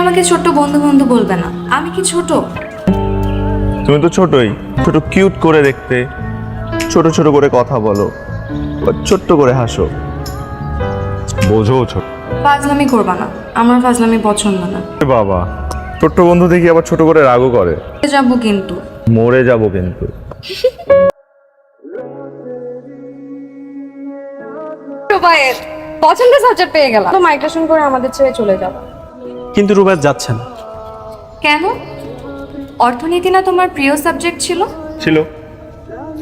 আমাকে ছোট্ট বন্ধু বন্ধু বলবে না। আমি কি ছোট? তুমি তো ছোটই, ছোট কিউট করে দেখতে, ছোট ছোট করে কথা বলো, আবার ছোট্ট করে হাসো, বোঝো ছোট। ফাজলামি করবা না, আমার ফাজলামি পছন্দ না। এ বাবা, ছোট্ট বন্ধু দেখি আবার ছোট করে রাগও করে। যাবো কিন্তু। মরে যাবো কিন্তু। রুবাইয়ের পছন্দের সাবজেক্ট পেয়ে গেলাম, তো মাইগ্রেশন করে আমাদের ছেড়ে চলে যাব। কিন্তু রুবাইয়ের যাচ্ছে না কেন? অর্থনীতি না তোমার প্রিয় সাবজেক্ট ছিল? ছিল,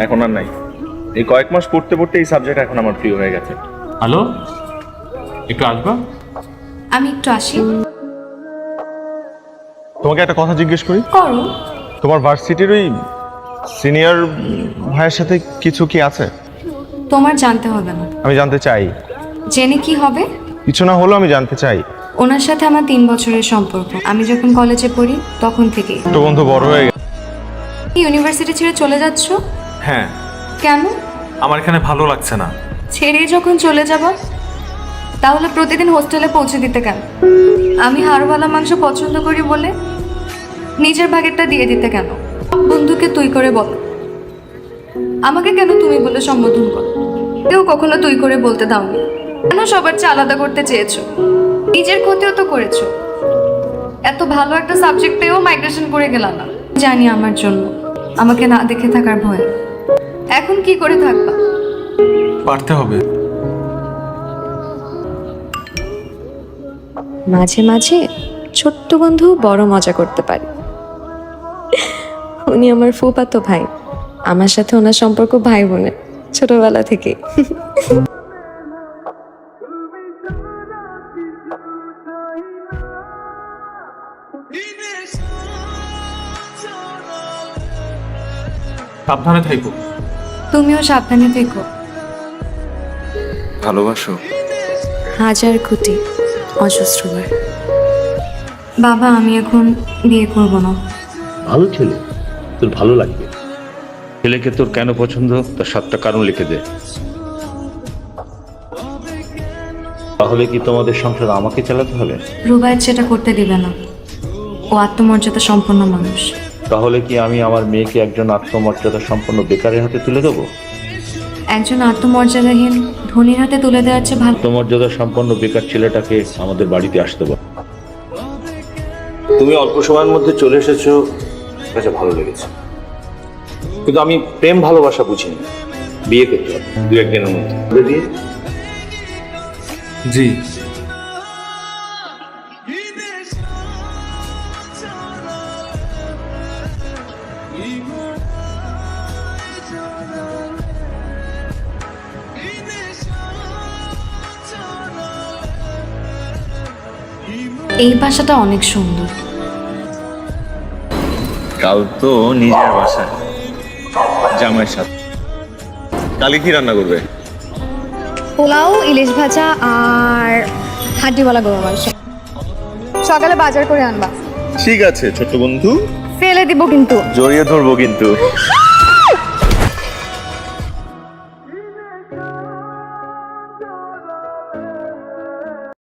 এখন আর নাই। এই কয়েক মাস পড়তে পড়তে এই সাবজেক্ট এখন আমার প্রিয় হয়ে গেছে। হ্যালো, একটু আসবা? আমি একটু আসি। তোমাকে একটা কথা জিজ্ঞেস করি। করো। তোমার ভার্সিটির ওই সিনিয়র ভাইয়ের সাথে কিছু কি আছে? তোমার জানতে হবে না। আমি জানতে চাই। জেনে কি হবে? কিছু না হলেও আমি জানতে চাই। ওনার সাথে আমার 3 বছরের সম্পর্ক। আমি যখন কলেজে পড়ি তখন থেকেই। ছোট বন্ধু বড় হয়ে গেছে। ইউনিভার্সিটি ছেড়ে চলে যাচ্ছ হ্যাঁ, কেন? আমার এখানে ভালো লাগছে না। ছেড়ে যখন চলে যাব তাহলে প্রতিদিন হোস্টেলে পৌঁছে দিতে কেন? আমি হাড়ওয়ালা মাংস পছন্দ করি বলে নিজের ভাগেরটা দিয়ে দিতে কেন? বন্ধুকে তুই করে বল, আমাকে কেন তুমি বলে সম্বোধন করো? কেউ কখনো তুই করে বলতে দাওনি কেন? সবার চেয়ে আলাদা করতে চেয়েছো, নিজের ক্ষতিও তো করেছো। এত ভালো একটা সাবজেক্ট পেয়েও মাইগ্রেশন করে গেলাম না। জানি আমার জন্য আমাকে না দেখে থাকার ভয়। এখন কি করে থাকবা? পারতে হবে। মাঝে মাঝে ছোট্ট বন্ধু বড় মজা করতে পারে। উনি আমার ফুফাতো ভাই, আমার সাথে ওনার সম্পর্ক ভাই বোনের ছোটবেলা থেকে। সাবধানে থাকো। তুমিও সাবধানে থেকো। ভালোবাসো? হাজার কোটি অজস্রবার। বাবা, আমি এখন বিয়ে করব না। ভালো ছেলে, তোর ভালো লাগবে। ছেলেকে তোর কেন পছন্দ তার 7টা কারণ লিখে দে। তাহলে কি তোমাদের সংসার আমাকে চালাতে হবে? রুবায়েত সেটা করতে দিবে না। ও আত্মমর্যাদা সম্পন্ন মানুষ। তাহলে কি আমি আমার মেয়েকে একজন আত্মমর্যাদা সম্পন্ন বেকারের হাতে তুলে দেবো? একজন আত্মমর্যাদাহীন ধনীর হাতে তুলে দেওয়ার চেয়ে ভালো। আত্মমর্যাদা সম্পন্ন বেকার ছেলেটাকে আমাদের বাড়িতে আসতে বল। তুমি অল্প সময়ের মধ্যে চলে এসেছো, কাছে ভালো লেগেছে, কিন্তু আমি প্রেম ভালোবাসা বুঝিনি। বিয়ে করতে হবে 2-1 দিনের মধ্যে। বিয়ে? জি। এই বাসাটা অনেক সুন্দর। কাল তো নিজের বাসায় জামাইয়ের সাথে। কালি কি রান্না করবে? পোলাও, ইলিশ ভাজা আর হাড্ডিওয়ালা গরুর মাংস। সকালে বাজার করে আনবা। ঠিক আছে ছোট্ট বন্ধু, ফেলে দিব কিন্তু। জড়িয়ে ধরবো কিন্তু।